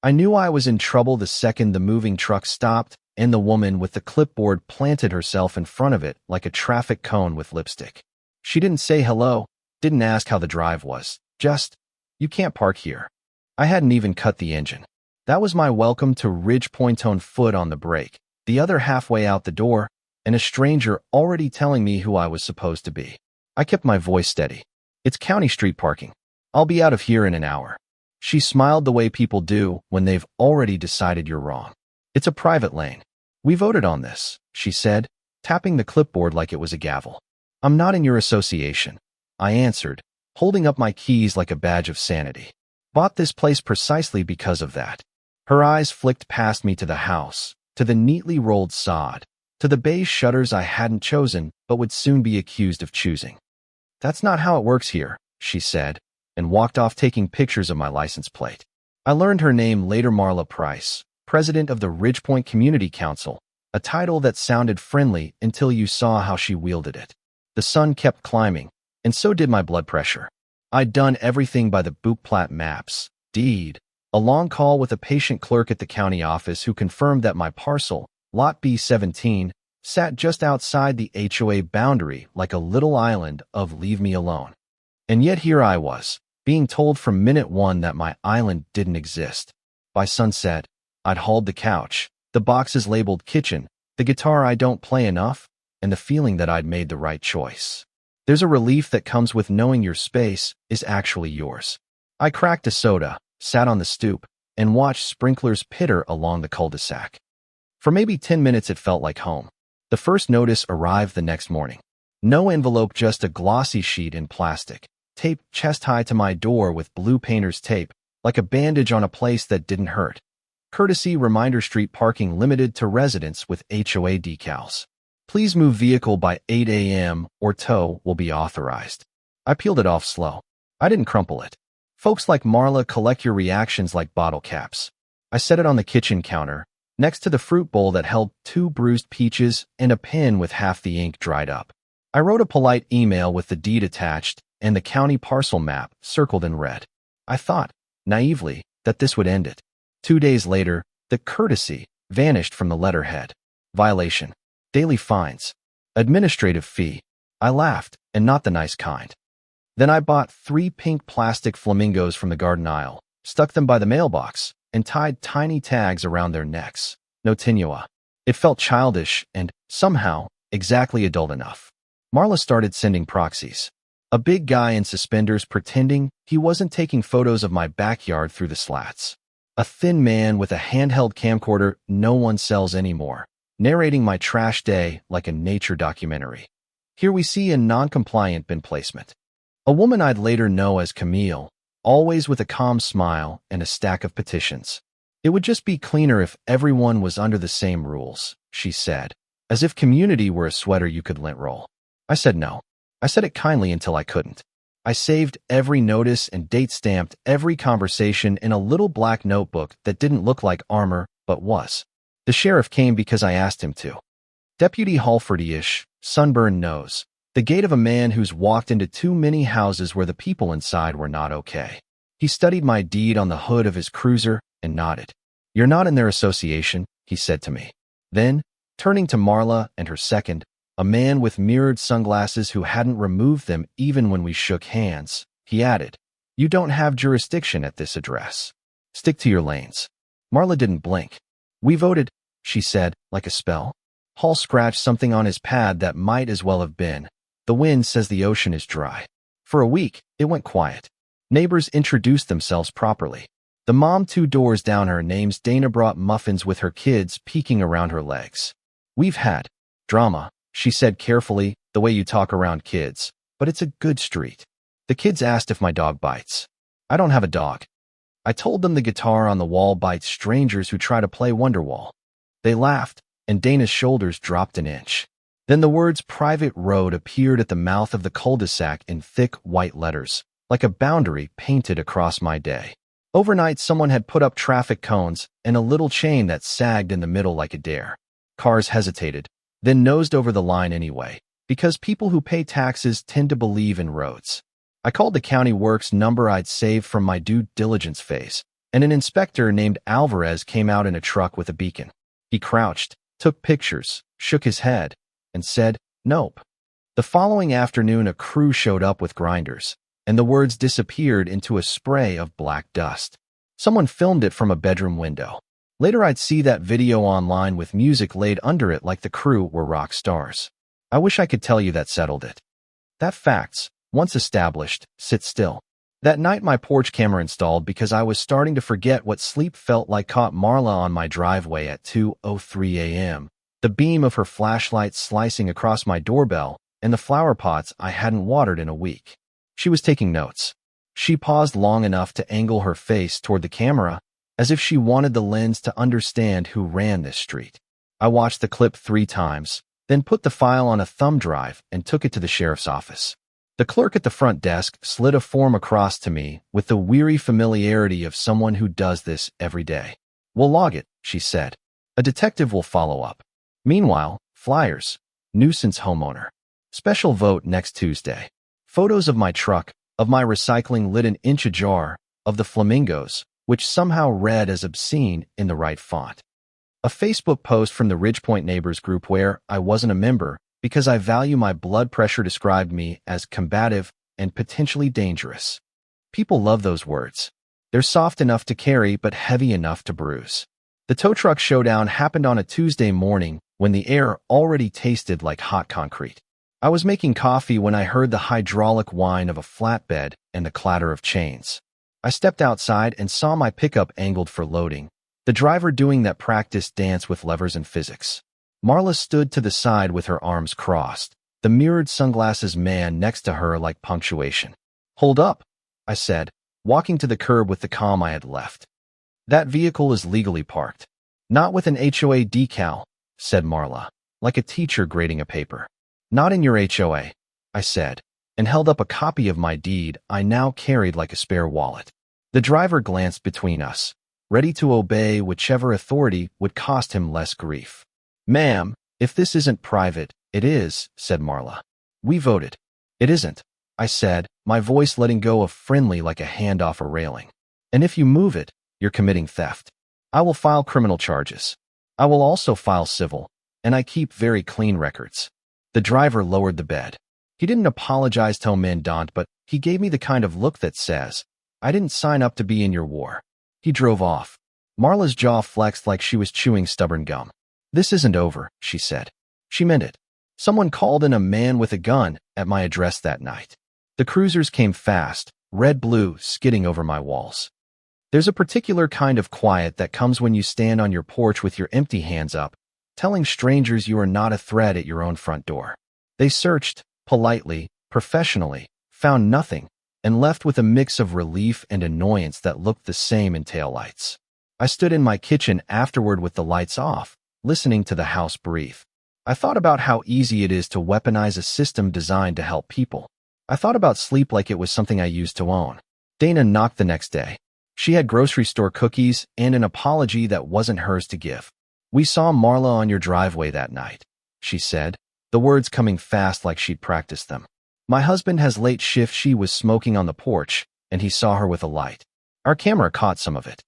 I knew I was in trouble the second the moving truck stopped and the woman with the clipboard planted herself in front of it like a traffic cone with lipstick. She didn't say hello, didn't ask how the drive was, just, "You can't park here." I hadn't even cut the engine. That was my welcome to Ridge Pointone foot on the brake, the other halfway out the door, and a stranger already telling me who I was supposed to be. I kept my voice steady. "It's County Street parking. I'll be out of here in an hour." She smiled the way people do when they've already decided you're wrong. "It's a private lane. We voted on this," she said, tapping the clipboard like it was a gavel. "I'm not in your association," I answered, holding up my keys like a badge of sanity. "Bought this place precisely because of that." Her eyes flicked past me to the house, to the neatly rolled sod, to the beige shutters I hadn't chosen but would soon be accused of choosing. "That's not how it works here," she said, and walked off taking pictures of my license plate. I learned her name later, Marla Price, president of the Ridgepoint Community Council, a title that sounded friendly until you saw how she wielded it. The sun kept climbing, and so did my blood pressure. I'd done everything by the bookplat maps, deed, a long call with a patient clerk at the county office who confirmed that my parcel, Lot B17, sat just outside the HOA boundary like a little island of leave me alone. And yet here I was, being told from minute one that my island didn't exist. By sunset, I'd hauled the couch, the boxes labeled kitchen, the guitar I don't play enough, and the feeling that I'd made the right choice. There's a relief that comes with knowing your space is actually yours. I cracked a soda, sat on the stoop, and watched sprinklers pitter along the cul-de-sac. For maybe 10 minutes it felt like home. The first notice arrived the next morning. No envelope, just a glossy sheet in plastic, taped chest-high to my door with blue painter's tape, like a bandage on a place that didn't hurt. Courtesy reminder: street parking limited to residents with HOA decals. Please move vehicle by 8 a.m. or tow will be authorized. I peeled it off slow. I didn't crumple it. Folks like Marla collect your reactions like bottle caps. I set it on the kitchen counter, next to the fruit bowl that held 2 bruised peaches and a pen with half the ink dried up. I wrote a polite email with the deed attached and the county parcel map circled in red. I thought, naively, that this would end it. 2 days later, the courtesy vanished from the letterhead. Violation. Daily fines. Administrative fee. I laughed, and not the nice kind. Then I bought 3 pink plastic flamingos from the garden aisle, stuck them by the mailbox, and tied tiny tags around their necks. No tinua. It felt childish and, somehow, exactly adult enough. Marla started sending proxies. A big guy in suspenders pretending he wasn't taking photos of my backyard through the slats. A thin man with a handheld camcorder no one sells anymore, narrating my trash day like a nature documentary. Here we see a non-compliant bin placement. A woman I'd later know as Camille, always with a calm smile and a stack of petitions. "It would just be cleaner if everyone was under the same rules," she said, as if community were a sweater you could lint roll. I said no. I said it kindly until I couldn't. I saved every notice and date-stamped every conversation in a little black notebook that didn't look like armor, but was. The sheriff came because I asked him to. Deputy Halfordy-ish, sunburned nose, the gait of a man who's walked into too many houses where the people inside were not okay. He studied my deed on the hood of his cruiser and nodded. "You're not in their association," he said to me. Then, turning to Marla and her second, a man with mirrored sunglasses who hadn't removed them even when we shook hands, he added, "You don't have jurisdiction at this address. Stick to your lanes." Marla didn't blink. "We voted," she said, like a spell. Hall scratched something on his pad that might as well have been, "The wind says the ocean is dry." For a week, it went quiet. Neighbors introduced themselves properly. The mom 2 doors down, her name's Dana, brought muffins with her kids peeking around her legs. "We've had drama," she said carefully, "the way you talk around kids, but it's a good street." The kids asked if my dog bites. I don't have a dog. I told them the guitar on the wall bites strangers who try to play Wonderwall. They laughed, and Dana's shoulders dropped an inch. Then the words "private road" appeared at the mouth of the cul-de-sac in thick white letters, like a boundary painted across my day. Overnight, someone had put up traffic cones and a little chain that sagged in the middle like a dare. Cars hesitated, then nosed over the line anyway, because people who pay taxes tend to believe in roads. I called the county works number I'd saved from my due diligence phase, and an inspector named Alvarez came out in a truck with a beacon. He crouched, took pictures, shook his head, and said, "Nope." The following afternoon, a crew showed up with grinders, and the words disappeared into a spray of black dust. Someone filmed it from a bedroom window. Later, I'd see that video online with music laid under it like the crew were rock stars. I wish I could tell you that settled it. That facts, once established, sit still. That night, my porch camera installed because I was starting to forget what sleep felt like caught Marla on my driveway at 2:03 a.m., the beam of her flashlight slicing across my doorbell and the flower pots I hadn't watered in a week. She was taking notes. She paused long enough to angle her face toward the camera, as if she wanted the lens to understand who ran this street. I watched the clip 3 times, then put the file on a thumb drive and took it to the sheriff's office. The clerk at the front desk slid a form across to me with the weary familiarity of someone who does this every day. "We'll log it," she said. "A detective will follow up. Meanwhile, flyers. Nuisance homeowner. Special vote next Tuesday. Photos of my truck, of my recycling lit an inch ajar, of the flamingos, which somehow read as obscene in the right font. A Facebook post from the Ridgepoint Neighbors group where I wasn't a member because I value my blood pressure described me as combative and potentially dangerous. People love those words. They're soft enough to carry but heavy enough to bruise. The tow truck showdown happened on a Tuesday morning when the air already tasted like hot concrete. I was making coffee when I heard the hydraulic whine of a flatbed and the clatter of chains. I stepped outside and saw my pickup angled for loading, the driver doing that practice dance with levers and physics. Marla stood to the side with her arms crossed, the mirrored sunglasses man next to her like punctuation. "Hold up," I said, walking to the curb with the calm I had left. "That vehicle is legally parked. Not with an HOA decal," said Marla, like a teacher grading a paper. "Not in your HOA," I said, and held up a copy of my deed I now carried like a spare wallet. The driver glanced between us, ready to obey whichever authority would cost him less grief. "Ma'am, if this isn't private, it is," said Marla. "We voted." "It isn't," I said, my voice letting go of friendly like a hand off a railing. "And if you move it, you're committing theft. I will file criminal charges. I will also file civil, and I keep very clean records." The driver lowered the bed. He didn't apologize to Mandant, but he gave me the kind of look that says, "I didn't sign up to be in your war." He drove off. Marla's jaw flexed like she was chewing stubborn gum. "This isn't over," she said. She meant it. Someone called in a man with a gun at my address that night. The cruisers came fast, red-blue, skidding over my walls. There's a particular kind of quiet that comes when you stand on your porch with your empty hands up, telling strangers you are not a threat at your own front door. They searched, politely, professionally, found nothing, and left with a mix of relief and annoyance that looked the same in taillights. I stood in my kitchen afterward with the lights off, listening to the house breathe. I thought about how easy it is to weaponize a system designed to help people. I thought about sleep like it was something I used to own. Dana knocked the next day. She had grocery store cookies and an apology that wasn't hers to give. "We saw Marla on your driveway that night," she said, the words coming fast like she'd practiced them. "My husband has late shift. She was smoking on the porch, and he saw her with a light. Our camera caught some of it.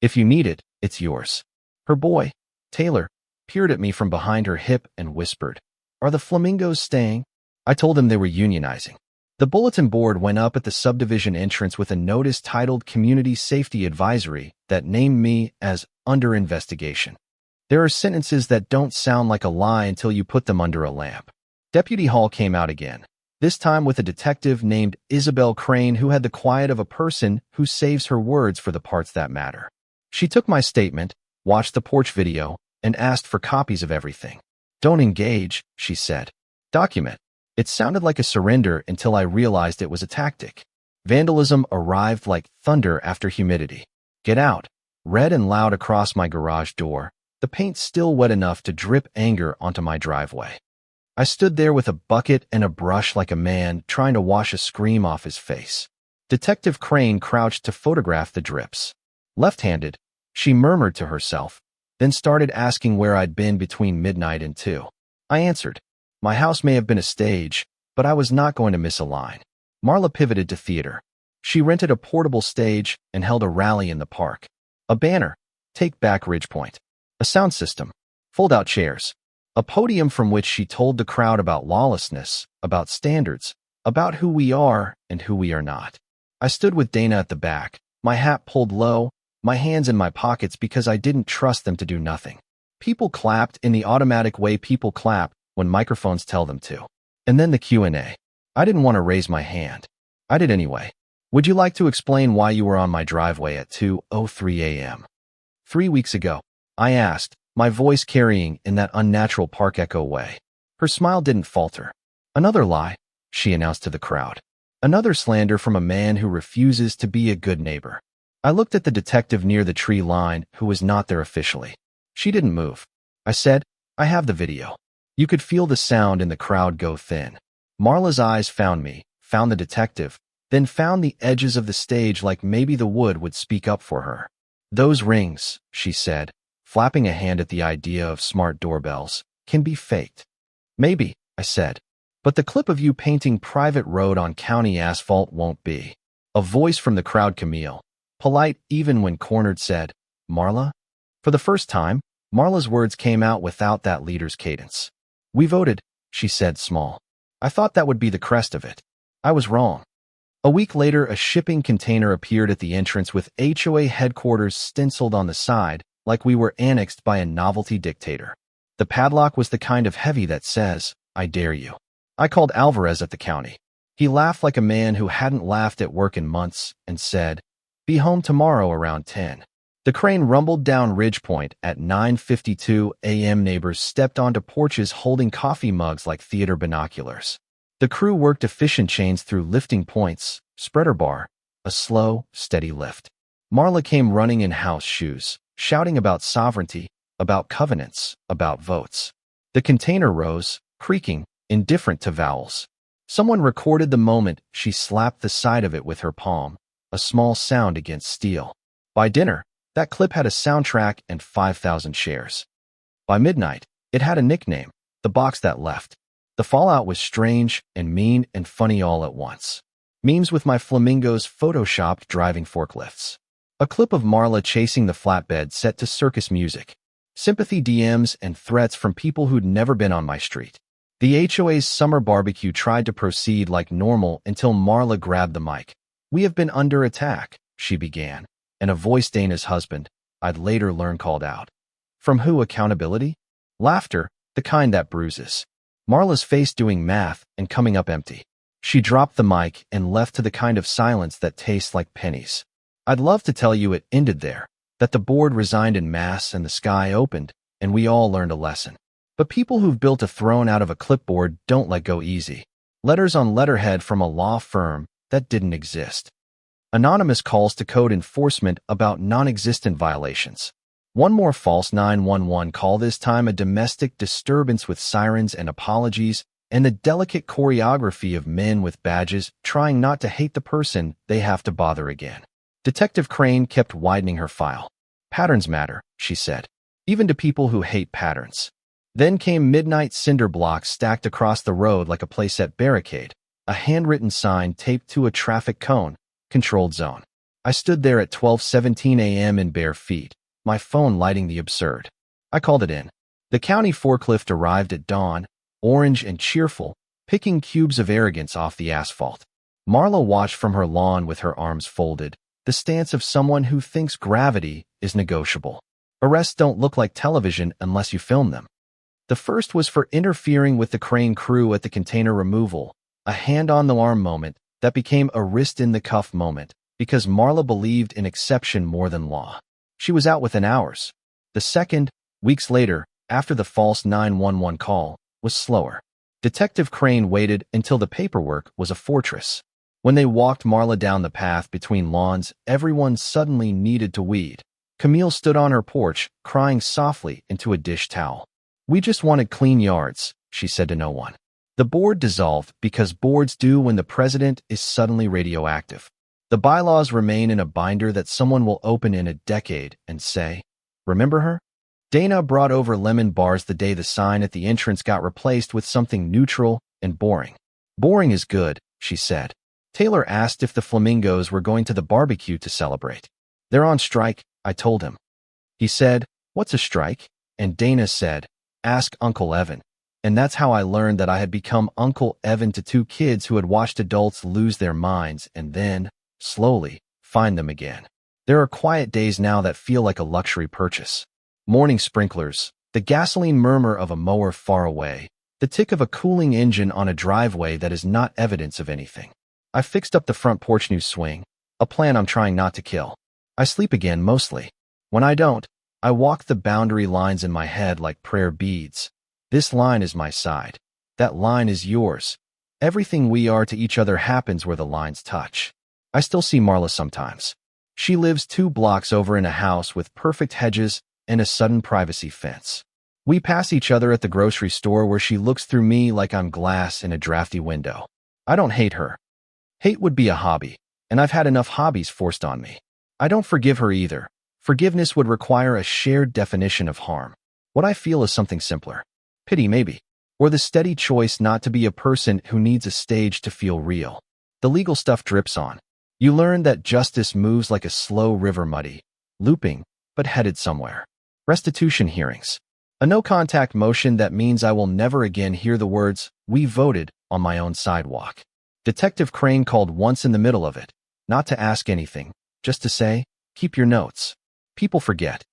If you need it, it's yours." Her boy, Taylor, peered at me from behind her hip and whispered, "Are the flamingos staying?" I told him they were unionizing. The bulletin board went up at the subdivision entrance with a notice titled Community Safety Advisory that named me as under investigation. There are sentences that don't sound like a lie until you put them under a lamp. Deputy Hall came out again, this time with a detective named Isabel Crane who had the quiet of a person who saves her words for the parts that matter. She took my statement, watched the porch video, and asked for copies of everything. "Don't engage," she said. "Document." It sounded like a surrender until I realized it was a tactic. Vandalism arrived like thunder after humidity. "Get out," read and loud across my garage door, the paint still wet enough to drip anger onto my driveway. I stood there with a bucket and a brush like a man trying to wash a scream off his face. Detective Crane crouched to photograph the drips. Left-handed, she murmured to herself, then started asking where I'd been between midnight and 2. I answered. My house may have been a stage, but I was not going to miss a line. Marla pivoted to theater. She rented a portable stage and held a rally in the park. A banner, "Take Back Ridgepoint." A sound system, fold-out chairs. A podium from which she told the crowd about lawlessness, about standards, about who we are and who we are not. I stood with Dana at the back, my hat pulled low, my hands in my pockets because I didn't trust them to do nothing. People clapped in the automatic way people clap when microphones tell them to. And then the Q&A. I didn't want to raise my hand. I did anyway. "Would you like to explain why you were on my driveway at 2:03 a.m.? 3 weeks ago?" I asked, my voice carrying in that unnatural park echo way. Her smile didn't falter. "Another lie," she announced to the crowd. "Another slander from a man who refuses to be a good neighbor." I looked at the detective near the tree line who was not there officially. She didn't move. I said, "I have the video." You could feel the sound in the crowd go thin. Marla's eyes found me, found the detective, then found the edges of the stage like maybe the wood would speak up for her. "Those rings," she said, flapping a hand at the idea of smart doorbells, "can be faked." "Maybe," I said, "but the clip of you painting private road on county asphalt won't be." A voice from the crowd, Camille, polite even when cornered, said, "Marla?" For the first time, Marla's words came out without that leader's cadence. "We voted," she said, small. "I thought that would be the crest of it. I was wrong." A week later, a shipping container appeared at the entrance with HOA headquarters stenciled on the side, like we were annexed by a novelty dictator. The padlock was the kind of heavy that says, "I dare you." I called Alvarez at the county. He laughed like a man who hadn't laughed at work in months and said, "Be home tomorrow around 10. The crane rumbled down Ridgepoint at 9:52 a.m. Neighbors stepped onto porches holding coffee mugs like theater binoculars. The crew worked efficient chains through lifting points, spreader bar, a slow, steady lift. Marla came running in house shoes, shouting about sovereignty, about covenants, about votes. The container rose, creaking, indifferent to vowels. Someone recorded the moment she slapped the side of it with her palm, a small sound against steel. By dinner, that clip had a soundtrack and 5,000 shares. By midnight, it had a nickname, "The Box That Left." The fallout was strange and mean and funny all at once. Memes with my flamingos photoshopped driving forklifts. A clip of Marla chasing the flatbed set to circus music. Sympathy DMs and threats from people who'd never been on my street. The HOA's summer barbecue tried to proceed like normal until Marla grabbed the mic. "We have been under attack," she began, and a voice Dana's husband, I'd later learn, called out. From who? Accountability? Laughter, the kind that bruises. Marla's face doing math and coming up empty. She dropped the mic and left to the kind of silence that tastes like pennies. I'd love to tell you it ended there, that the board resigned en masse and the sky opened, and we all learned a lesson. But people who've built a throne out of a clipboard don't let go easy. Letters on letterhead from a law firm that didn't exist. Anonymous calls to code enforcement about non-existent violations. One more false 911 call, this time a domestic disturbance with sirens and apologies, and the delicate choreography of men with badges trying not to hate the person they have to bother again. Detective Crane kept widening her file. "Patterns matter," she said, "even to people who hate patterns." Then came midnight cinder blocks stacked across the road like a playset barricade, a handwritten sign taped to a traffic cone, "Controlled Zone." I stood there at 12:17 a.m. in bare feet, my phone lighting the absurd. I called it in. The county forklift arrived at dawn, orange and cheerful, picking cubes of arrogance off the asphalt. Marla watched from her lawn with her arms folded, the stance of someone who thinks gravity is negotiable. Arrests don't look like television unless you film them. The first was for interfering with the crane crew at the container removal, a hand-on-the-arm moment that became a wrist-in-the-cuff moment because Marla believed in exception more than law. She was out within hours. The second, weeks later, after the false 911 call, was slower. Detective Crane waited until the paperwork was a fortress. When they walked Marla down the path between lawns, everyone suddenly needed to weed. Camille stood on her porch, crying softly into a dish towel. "We just wanted clean yards," she said to no one. The board dissolved because boards do when the president is suddenly radioactive. The bylaws remain in a binder that someone will open in a decade and say, "Remember her?" Dana brought over lemon bars the day the sign at the entrance got replaced with something neutral and boring. "Boring is good," she said. Taylor asked if the flamingos were going to the barbecue to celebrate. They're on strike, I told him. He said, what's a strike? And Dana said, ask Uncle Evan. And that's how I learned that I had become Uncle Evan to two kids who had watched adults lose their minds and then, slowly, find them again. There are quiet days now that feel like a luxury purchase. Morning sprinklers, the gasoline murmur of a mower far away, the tick of a cooling engine on a driveway that is not evidence of anything. I fixed up the front porch new swing, a plan I'm trying not to kill. I sleep again mostly. When I don't, I walk the boundary lines in my head like prayer beads. This line is my side. That line is yours. Everything we are to each other happens where the lines touch. I still see Marla sometimes. She lives 2 blocks over in a house with perfect hedges and a sudden privacy fence. We pass each other at the grocery store where she looks through me like I'm glass in a drafty window. I don't hate her. Hate would be a hobby, and I've had enough hobbies forced on me. I don't forgive her either. Forgiveness would require a shared definition of harm. What I feel is something simpler. Pity, maybe. Or the steady choice not to be a person who needs a stage to feel real. The legal stuff drips on. You learn that justice moves like a slow river, muddy, looping, but headed somewhere. Restitution hearings. A no-contact motion that means I will never again hear the words, "we voted," on my own sidewalk. Detective Crane called once in the middle of it, not to ask anything, just to say, keep your notes. People forget.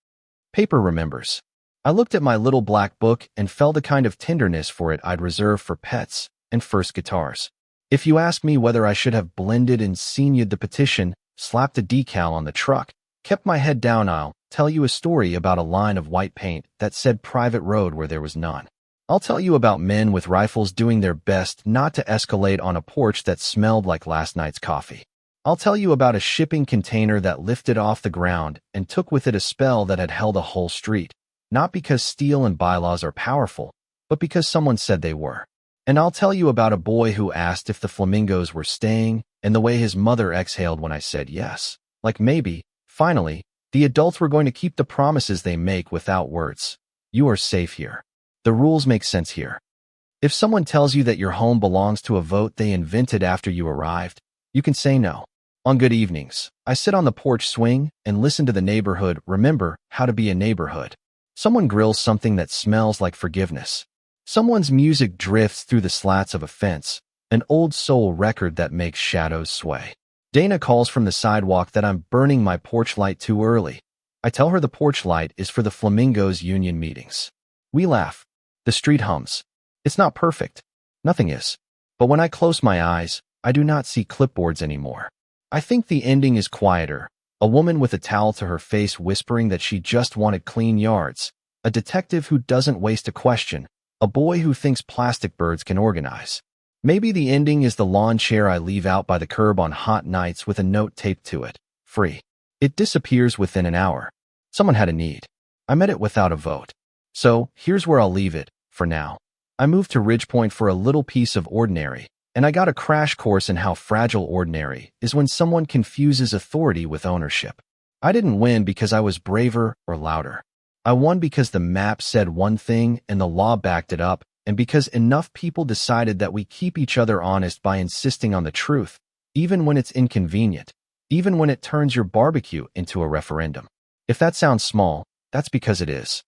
Paper remembers. I looked at my little black book and felt a kind of tenderness for it I'd reserved for pets and first guitars. If you ask me whether I should have blended and signéd the petition, slapped a decal on the truck, kept my head down, I'll tell you a story about a line of white paint that said private road where there was none. I'll tell you about men with rifles doing their best not to escalate on a porch that smelled like last night's coffee. I'll tell you about a shipping container that lifted off the ground and took with it a spell that had held a whole street, not because steel and bylaws are powerful, but because someone said they were. And I'll tell you about a boy who asked if the flamingos were staying and the way his mother exhaled when I said yes. Like maybe, finally, the adults were going to keep the promises they make without words. You are safe here. The rules make sense here. If someone tells you that your home belongs to a vote they invented after you arrived, you can say no. On good evenings, I sit on the porch swing and listen to the neighborhood remember how to be a neighborhood. Someone grills something that smells like forgiveness. Someone's music drifts through the slats of a fence, an old soul record that makes shadows sway. Dana calls from the sidewalk that I'm burning my porch light too early. I tell her the porch light is for the Flamingos union meetings. We laugh. The street hums. It's not perfect. Nothing is. But when I close my eyes, I do not see clipboards anymore. I think the ending is quieter. A woman with a towel to her face whispering that she just wanted clean yards. A detective who doesn't waste a question. A boy who thinks plastic birds can organize. Maybe the ending is the lawn chair I leave out by the curb on hot nights with a note taped to it. Free. It disappears within an hour. Someone had a need. I met it without a vote. So, here's where I'll leave it, for now. I moved to Ridgepoint for a little piece of ordinary, and I got a crash course in how fragile ordinary is when someone confuses authority with ownership. I didn't win because I was braver or louder. I won because the map said one thing and the law backed it up, and because enough people decided that we keep each other honest by insisting on the truth, even when it's inconvenient, even when it turns your barbecue into a referendum. If that sounds small, that's because it is.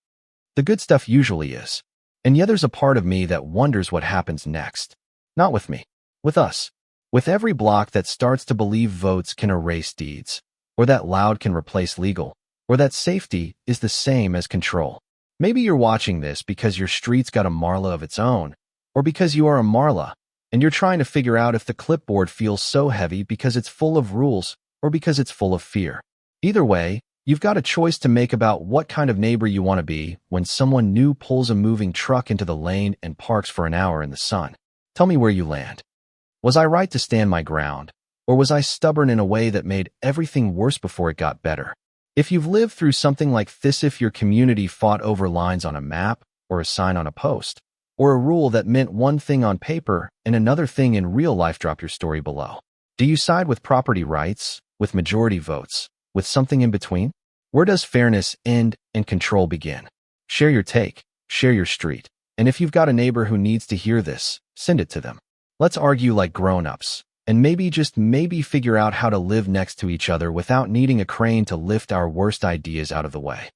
The good stuff usually is. And yet there's a part of me that wonders what happens next. Not with me. With us. With every block that starts to believe votes can erase deeds, or that loud can replace legal, or that safety is the same as control. Maybe you're watching this because your street's got a Marla of its own, or because you are a Marla, and you're trying to figure out if the clipboard feels so heavy because it's full of rules or because it's full of fear. Either way, you've got a choice to make about what kind of neighbor you want to be when someone new pulls a moving truck into the lane and parks for an hour in the sun. Tell me where you land. Was I right to stand my ground, or was I stubborn in a way that made everything worse before it got better? If you've lived through something like this, if your community fought over lines on a map, or a sign on a post, or a rule that meant one thing on paper and another thing in real life, drop your story below. Do you side with property rights, with majority votes, with something in between? Where does fairness end and control begin? Share your take, share your street, and if you've got a neighbor who needs to hear this, send it to them. Let's argue like grown-ups, and maybe, just maybe, figure out how to live next to each other without needing a crane to lift our worst ideas out of the way.